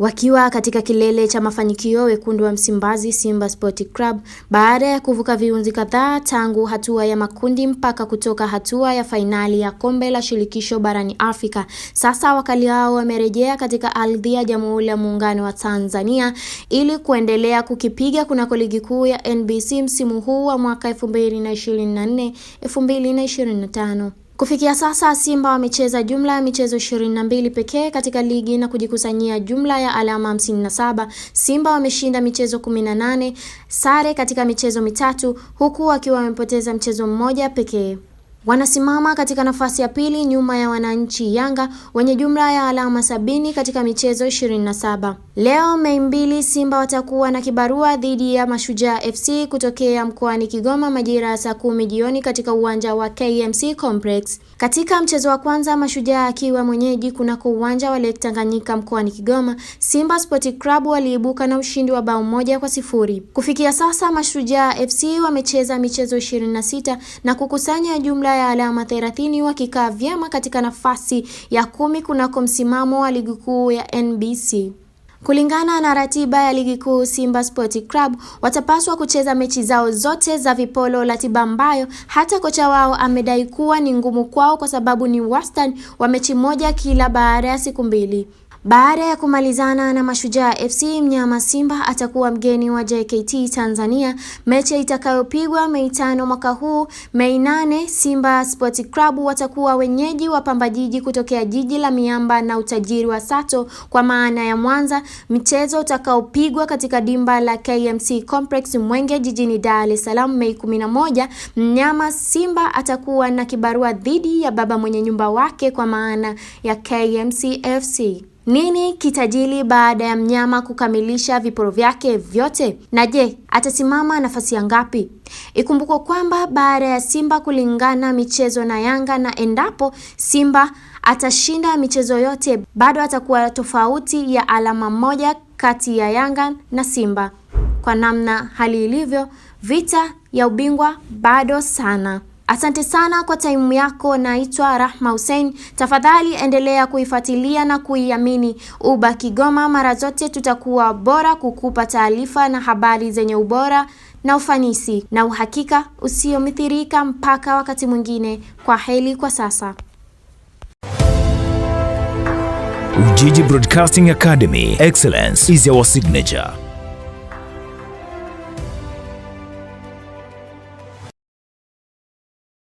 Wakiwa katika kilele cha mafanikio, wekundu wa Msimbazi Simba Sport Club baada ya kuvuka viunzi kadhaa tangu hatua ya makundi mpaka kutoka hatua ya fainali ya kombe la shirikisho barani Afrika, sasa wakali hao wamerejea katika ardhi ya Jamhuri ya Muungano wa Tanzania ili kuendelea kukipiga kunako ligi kuu ya NBC msimu huu wa mwaka 2024-2025. Kufikia sasa Simba wamecheza jumla ya michezo 22 pekee katika ligi na kujikusanyia jumla ya alama 57. Simba wameshinda michezo 18, sare katika michezo mitatu, huku wakiwa wamepoteza mchezo mmoja pekee. Wanasimama katika nafasi ya pili nyuma ya wananchi Yanga wenye jumla ya alama 70 katika michezo 27. Leo Mei 2, Simba watakuwa na kibarua dhidi ya Mashujaa FC kutokea mkoani Kigoma majira ya saa 10 jioni katika uwanja wa KMC Complex. Katika mchezo wa kwanza, Mashujaa akiwa mwenyeji kunako uwanja wa Lake Tanganyika mkoani Kigoma, Simba Sport Club waliibuka na ushindi wa bao 1-0. Kufikia sasa Mashujaa FC wamecheza michezo 26 na kukusanya jumla ya alama 30 wakikaa vyema katika nafasi ya 10 kunako msimamo wa ligi kuu ya NBC. Kulingana na ratiba ya ligi kuu, Simba Sport Club watapaswa kucheza mechi zao zote za vipolo, ratiba ambayo hata kocha wao amedai kuwa ni ngumu kwao kwa sababu ni wastani wa mechi moja kila baada ya siku 2. Baada ya kumalizana na Mashujaa FC, mnyama Simba atakuwa mgeni wa JKT Tanzania, mechi itakayopigwa Mei 5 mwaka huu. Mei 8, Simba Sport Club watakuwa wenyeji wa Pamba Jiji kutokea jiji la miamba na utajiri wa Sato kwa maana ya Mwanza, mchezo utakaopigwa katika dimba la KMC Complex Mwenge jijini Dar es Salaam. Mei 11, mnyama Simba atakuwa na kibarua dhidi ya baba mwenye nyumba wake kwa maana ya KMC FC. Nini kitajili baada ya mnyama kukamilisha viporo vyake vyote? Na je, atasimama nafasi ya ngapi? Ikumbukwe kwamba baada ya Simba kulingana michezo na Yanga, na endapo Simba atashinda michezo yote, bado atakuwa tofauti ya alama 1 kati ya Yanga na Simba. Kwa namna hali ilivyo, vita ya ubingwa bado sana. Asante sana kwa time yako. Naitwa Rahma Hussein. Tafadhali endelea kuifuatilia na kuiamini Uba Kigoma. Mara zote tutakuwa bora kukupa taarifa na habari zenye ubora na ufanisi na uhakika usiomithirika. Mpaka wakati mwingine, kwa heri kwa sasa. Ujiji Broadcasting Academy, excellence is our signature.